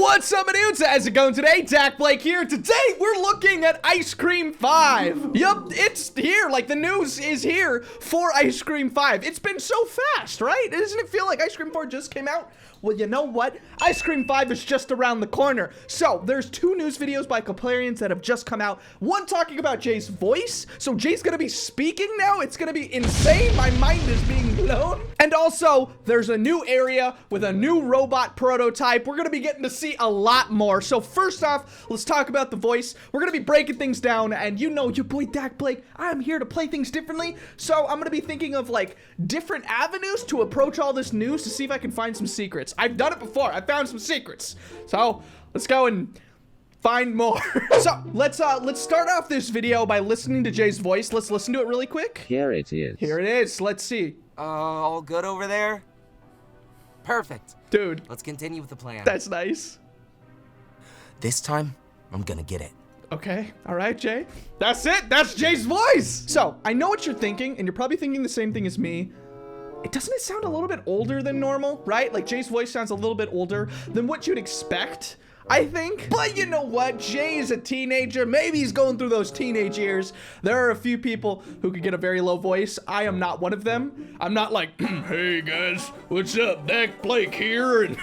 What's up, dudes? How's it going today? dakblake here. Today, we're looking at Ice Cream 5. Yup, it's here. Like, the news is here for Ice Cream 5. It's been so fast, right? Doesn't it feel like Ice Cream 4 just came out? Well, you know what? Ice Cream 5 is just around the corner. So, there's 2 news videos by Complarians that have just come out. One talking about Jay's voice. So, Jay's gonna be speaking now. It's gonna be insane. My mind is being blown. And also, there's a new area with a new robot prototype. We're gonna be getting to see a lot more. So, first off, let's talk about the voice. We're gonna be breaking things down. And you know, your boy dakblake, I'm here to play things differently. So, I'm gonna be thinking of like different avenues to approach all this news to see if I can find some secrets. I've done it before. I found some secrets. So let's go and find more. So let's start off this video by listening to Jay's voice. Let's listen to it really quick. Here it is. Here it is. Let's see. All good over there? Perfect. Dude. Let's continue with the plan. That's nice. This time, I'm gonna get it. Okay. All right, Jay. That's it. That's Jay's voice. So I know what you're thinking, and you're probably thinking the same thing as me. Doesn't it sound a little bit older than normal, right? Like Jay's voice sounds a little bit older than what you'd expect, I think. But you know what? Jay is a teenager. Maybe he's going through those teenage years. There are a few people who could get a very low voice. I am not one of them. I'm not like, hey guys, what's up? dakblake here. And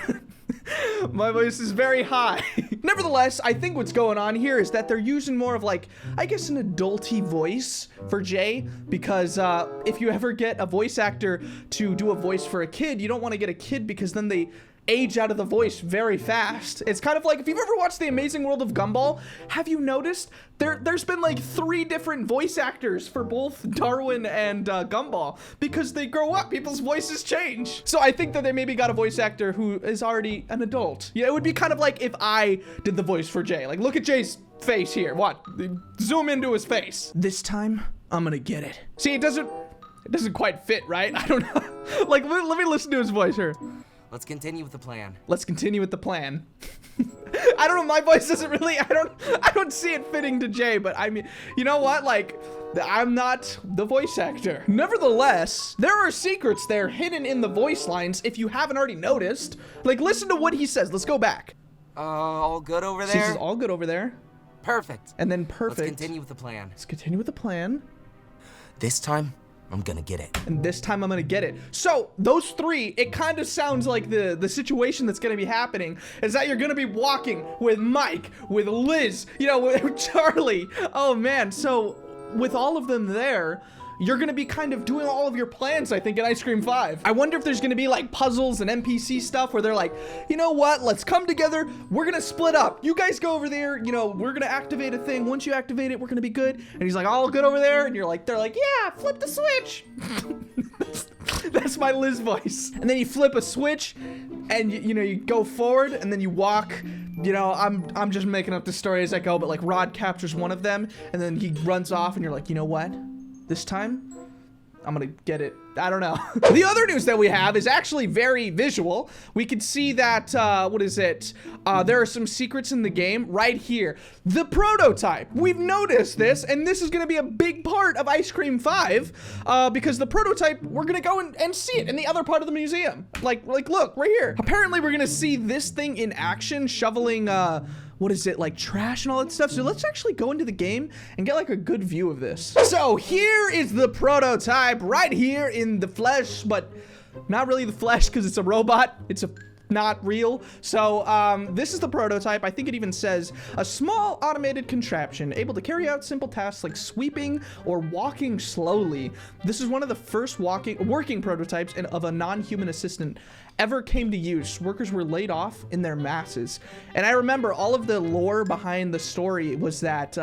my voice is very high. Nevertheless, I think what's going on here is that they're using more of like, I guess, an adulty voice for Jay, because if you ever get a voice actor to do a voice for a kid, you don't want to get a kid because then they age out of the voice very fast. It's kind of like if you've ever watched The Amazing World of Gumball, have you noticed there's been like 3 different voice actors for both Darwin and Gumball, because they grow up, people's voices change. So I think that they maybe got a voice actor who is already an adult. Yeah, it would be kind of like if I did the voice for Jay. Like, look at Jay's face here. What? Zoom into his face. This time, I'm gonna get it. See, it doesn't quite fit, right? I don't know. Like, let me listen to his voice here. Let's continue with the plan. Let's continue with the plan. I don't know, my voice doesn't really, I don't see it fitting to Jay, but I mean, you know what? Like, I'm not the voice actor. Nevertheless, there are secrets there hidden in the voice lines if you haven't already noticed. Like, listen to what he says. Let's go back. All good over there? He says all good over there. Perfect. And then perfect. Let's continue with the plan. Let's continue with the plan. This time, I'm gonna get it. And this time I'm gonna get it. So those 3, it kind of sounds like the situation that's gonna be happening is that you're gonna be walking with Mike, with Liz, you know, with Charlie. Oh man, so with all of them there, you're gonna be kind of doing all of your plans, I think, in Ice Cream 5. I wonder if there's gonna be like puzzles and NPC stuff where they're like, you know what, let's come together, we're gonna split up. You guys go over there, you know, we're gonna activate a thing. Once you activate it, we're gonna be good. And he's like, all good over there. And you're like, they're like, yeah, flip the switch. That's my Liz voice. And then you flip a switch and you know, you go forward and then you walk. You know, I'm just making up the story as I go, but like Rod captures one of them and then he runs off and you're like, you know what? This time, I'm gonna get it. I don't know. The other news that we have is actually very visual. We can see that, what is it? There are some secrets in the game right here. The prototype. We've noticed this, and this is gonna be a big part of Ice Cream 5, because the prototype, we're gonna go and see it in the other part of the museum. Like look, right here. Apparently, we're gonna see this thing in action, shoveling, what is it, like trash and all that stuff. So let's actually go into the game and get like a good view of this. So here is the prototype right here in the flesh, but not really the flesh because it's a robot. It's not real. So this is the prototype. I think it even says a small automated contraption able to carry out simple tasks like sweeping or walking slowly. This is one of the first working prototypes of a non-human assistant ever came to use. Workers were laid off in their masses. And I remember all of the lore behind the story was that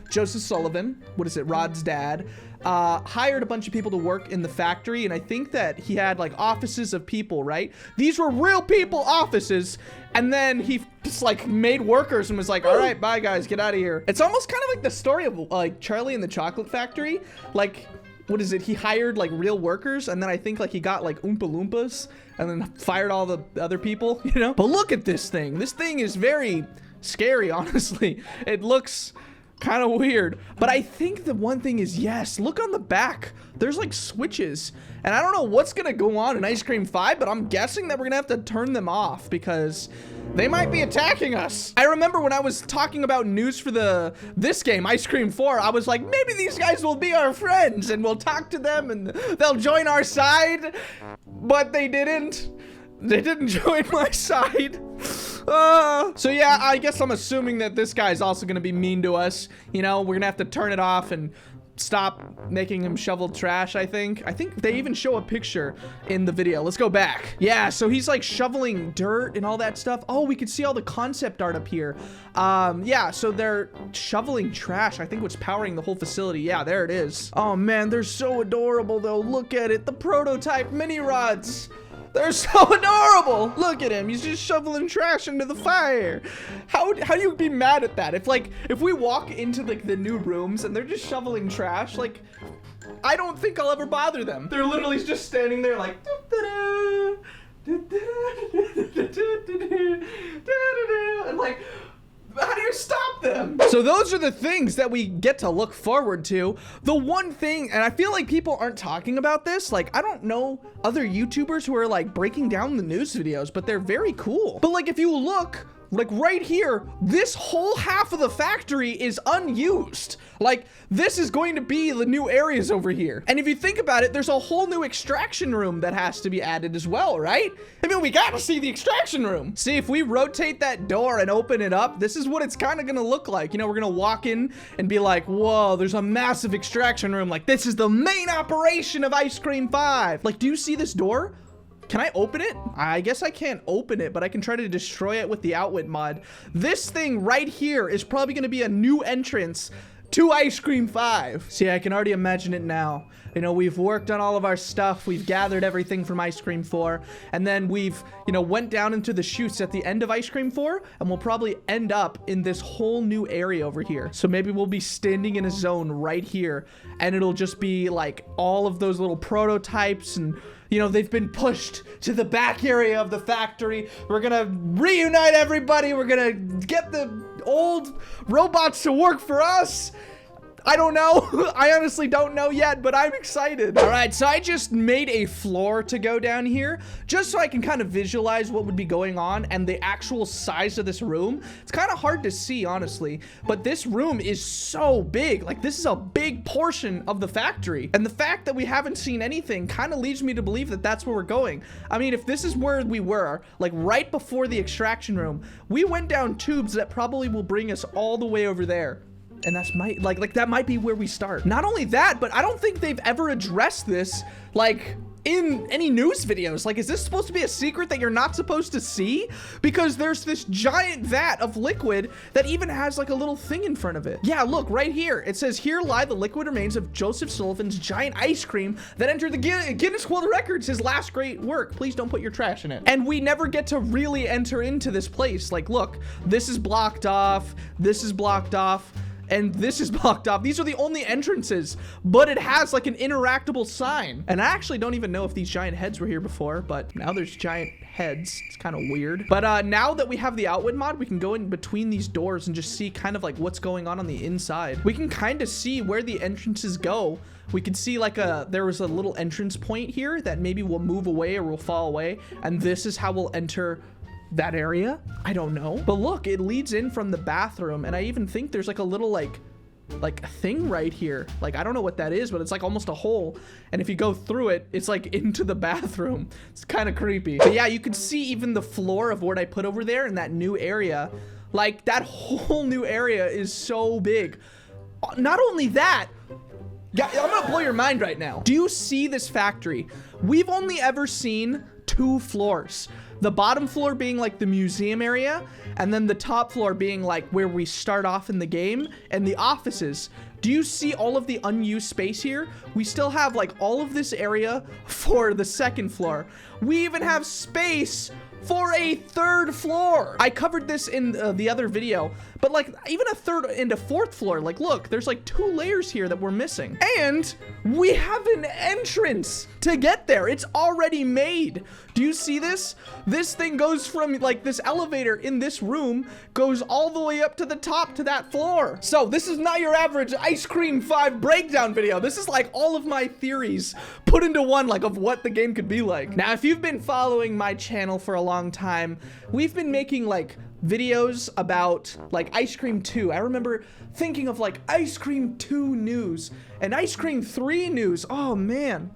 Joseph Sullivan, what is it, Rod's dad, hired a bunch of people to work in the factory, and I think that he had like offices of people, right? These were real people offices, and then he just like made workers and was like, all right, bye guys, get out of here. It's almost kind of like the story of like Charlie and the Chocolate Factory. Like, what is it? He hired like real workers, and then I think like he got like Oompa Loompas and then fired all the other people, you know? But look at this thing. This thing is very scary, honestly. It looks Kind of weird. But I think the one thing is, yes, look on the back. There's like switches. And I don't know what's going to go on in Ice Cream 5, but I'm guessing that we're going to have to turn them off because they might be attacking us. I remember when I was talking about news for this game, Ice Cream 4, I was like, maybe these guys will be our friends and we'll talk to them and they'll join our side. But they didn't. They didn't join my side. So yeah, I guess I'm assuming that this guy's also gonna be mean to us. You know, we're gonna have to turn it off and stop making him shovel trash, I think. I think they even show a picture in the video. Let's go back. Yeah, so he's like shoveling dirt and all that stuff. Oh, we can see all the concept art up here. Yeah, so they're shoveling trash. I think what's powering the whole facility. Yeah, there it is. Oh man, they're so adorable though. Look at it, the prototype mini rods. They're so adorable. Look at him. He's just shoveling trash into the fire. How do you be mad at that? If we walk into like the new rooms and they're just shoveling trash, like I don't think I'll ever bother them. They're literally just standing there like and like, how do you stop them? So those are the things that we get to look forward to. The one thing, and I feel like people aren't talking about this, like I don't know other YouTubers who are like breaking down the news videos, but they're very cool. But like if you look, like right here, this whole half of the factory is unused. Like this is going to be the new areas over here. And if you think about it, there's a whole new extraction room that has to be added as well, right? I mean, we gotta see the extraction room. See, if we rotate that door and open it up, this is what it's kind of gonna look like. You know, we're gonna walk in and be like, whoa, there's a massive extraction room. Like this is the main operation of Ice Cream 5. Like, do you see this door? Can I open it? I guess I can't open it, but I can try to destroy it with the Outwitt mod. This thing right here is probably gonna be a new entrance to Ice Cream 5. See, I can already imagine it now. You know, we've worked on all of our stuff. We've gathered everything from Ice Cream 4. And then we've, you know, went down into the chutes at the end of Ice Cream 4. And we'll probably end up in this whole new area over here. So maybe we'll be standing in a zone right here. And it'll just be like all of those little prototypes and, you know, they've been pushed to the back area of the factory. We're gonna reunite everybody. We're gonna get the old robots to work for us. I don't know. I honestly don't know yet, but I'm excited. All right, so I just made a floor to go down here just so I can kind of visualize what would be going on and the actual size of this room. It's kind of hard to see, honestly, but this room is so big. Like, this is a big portion of the factory. And the fact that we haven't seen anything kind of leads me to believe that that's where we're going. I mean, if this is where we were, like right before the extraction room, we went down tubes that probably will bring us all the way over there. And that's that might be where we start. Not only that, but I don't think they've ever addressed this, like, in any news videos. Like, is this supposed to be a secret that you're not supposed to see? Because there's this giant vat of liquid that even has like a little thing in front of it. Yeah, look, right here. It says, here lie the liquid remains of Joseph Sullivan's giant ice cream that entered the Guinness World Records, his last great work. Please don't put your trash in it. And we never get to really enter into this place. Like, look, this is blocked off. This is blocked off. And this is blocked off. These are the only entrances, but it has like an interactable sign. And I actually don't even know if these giant heads were here before, but now there's giant heads. It's kind of weird. But now that we have the Outwitt mod, we can go in between these doors and just see kind of like what's going on the inside. We can kind of see where the entrances go. We could see like there was a little entrance point here that maybe will move away or will fall away. And this is how we'll enter that area. I don't know, but look, it leads in from the bathroom, and I even think there's like a little like thing right here. Like, I don't know what that is, but it's like almost a hole, and if you go through it, it's like into the bathroom. It's kind of creepy. But yeah, you can see even the floor of what I put over there in that new area. Like, that whole new area is so big. Not only that, yeah, I'm gonna blow your mind right now. Do you see this factory? We've only ever seen 2 floors. The bottom floor being like the museum area, and then the top floor being like where we start off in the game and the offices. Do you see all of the unused space here? We still have like all of this area for the second floor. We even have space for a third floor. I covered this in the other video, but like even a third and a fourth floor, like look, there's like 2 layers here that we're missing. And we have an entrance to get there. It's already made. Do you see this? This thing goes from like this elevator in this room goes all the way up to the top to that floor. So this is not your average Ice Cream 5 breakdown video. This is like all of my theories put into one, like of what the game could be like. Now, if you've been following my channel for a long time, we've been making like videos about like Ice Cream 2. I remember thinking of like Ice Cream 2 news and Ice Cream 3 news. Oh man.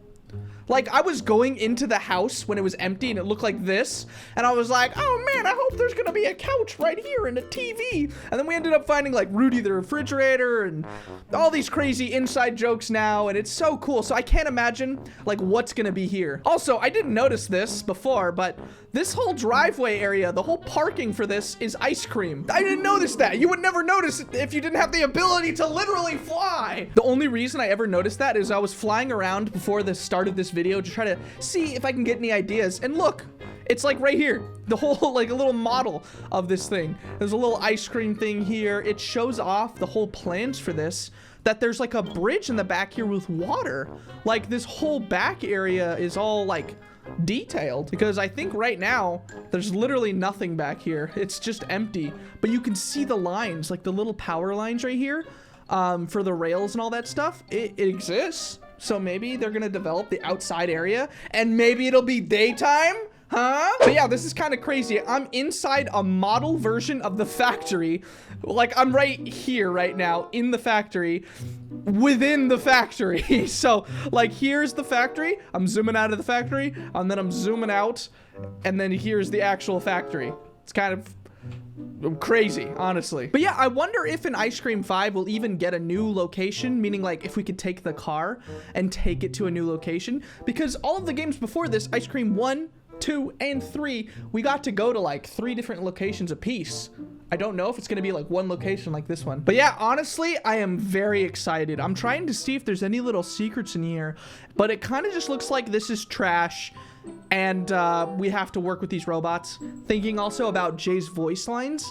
Like, I was going into the house when it was empty and it looked like this. And I was like, oh man, I hope there's gonna be a couch right here and a TV. And then we ended up finding like Rudy the refrigerator and all these crazy inside jokes now. And it's so cool. So I can't imagine like what's gonna be here. Also, I didn't notice this before, but this whole driveway area, the whole parking for this is ice cream. I didn't notice that. You would never notice it if you didn't have the ability to literally fly. The only reason I ever noticed that is I was flying around before the start of this video to try to see if I can get any ideas. And look, it's like right here, the whole like a little model of this thing. There's a little ice cream thing here. It shows off the whole plans for this, that there's like a bridge in the back here with water. Like this whole back area is all like detailed, because I think right now there's literally nothing back here. It's just empty, but you can see the lines, like the little power lines right here for the rails and all that stuff. It exists. So maybe they're gonna develop the outside area and maybe it'll be daytime, huh? But yeah, this is kind of crazy. I'm inside a model version of the factory. Like I'm right here right now in the factory, within the factory. So like here's the factory. I'm zooming out of the factory and then I'm zooming out and then here's the actual factory. It's kind of crazy, honestly. But yeah, I wonder if in Ice Cream 5 we'll even get a new location, meaning like if we could take the car and take it to a new location, because all of the games before this, Ice Cream 1, 2, and 3, we got to go to like 3 different locations apiece. I don't know if it's gonna be like one location like this one. But yeah, honestly, I am very excited. I'm trying to see if there's any little secrets in here, but it kind of just looks like this is trash. And we have to work with these robots. Thinking also about Jay's voice lines.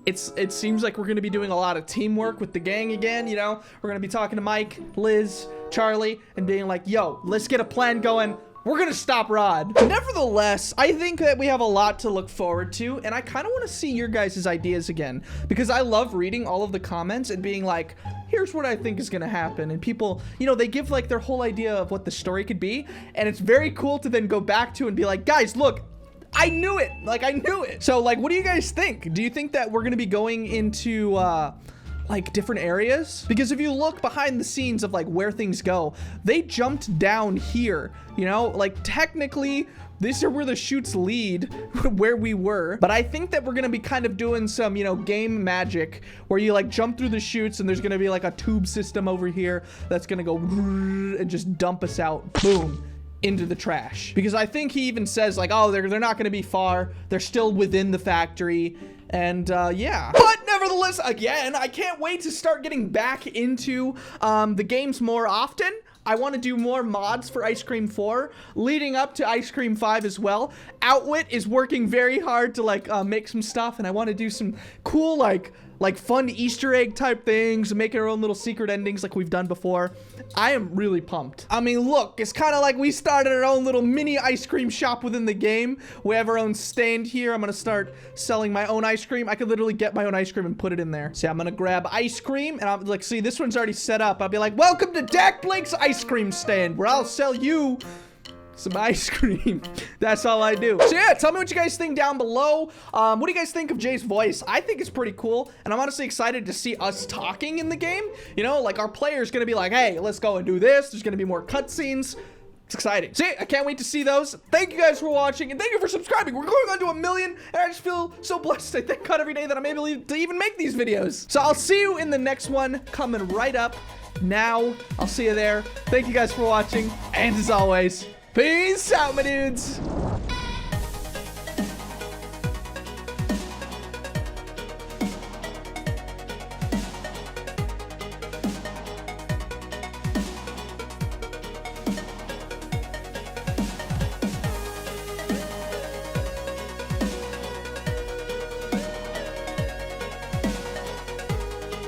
It seems like we're going to be doing a lot of teamwork with the gang again, you know? We're going to be talking to Mike, Liz, Charlie, and being like, yo, let's get a plan going. We're gonna stop Rod. Nevertheless, I think that we have a lot to look forward to, and I kind of want to see your guys' ideas again, because I love reading all of the comments and being like, here's what I think is gonna happen. And people, you know, they give like their whole idea of what the story could be, and it's very cool to then go back to and be like, guys, look, I knew it. Like, I knew it. So like, what do you guys think? Do you think that we're gonna be going into like different areas? Because if you look behind the scenes of like where things go, they jumped down here, you know, like technically these are where the chutes lead, where we were. But I think that we're gonna be kind of doing some, you know, game magic where you like jump through the chutes and there's gonna be like a tube system over here that's gonna go and just dump us out, boom, into the trash. Because I think he even says like, oh, they're not gonna be far, they're still within the factory. And yeah, but nevertheless, again, I can't wait to start getting back into the games more often. I want to do more mods for Ice Cream 4 leading up to Ice Cream 5 as well. Outwitt is working very hard to like make some stuff, and I want to do some cool like fun Easter egg type things, make our own little secret endings like we've done before. I am really pumped. I mean, look, it's kind of like we started our own little mini ice cream shop within the game. We have our own stand here. I'm gonna start selling my own ice cream. I could literally get my own ice cream and put it in there. See, I'm gonna grab ice cream and I'm like, see, this one's already set up. I'll be like, welcome to dakblake's ice cream stand, where I'll sell you some ice cream. That's all I do. So yeah, tell me what you guys think down below. What do you guys think of Jay's voice? I think it's pretty cool, and I'm honestly excited to see us talking in the game. You know, like our player's gonna be like, hey, let's go and do this. There's gonna be more cutscenes. It's exciting. So yeah, I can't wait to see those. Thank you guys for watching, and thank you for subscribing. We're going on to 1 million, and I just feel so blessed. I thank God every day that I'm able to even make these videos. So I'll see you in the next one coming right up now. I'll see you there. Thank you guys for watching, and as always, peace out, my dudes.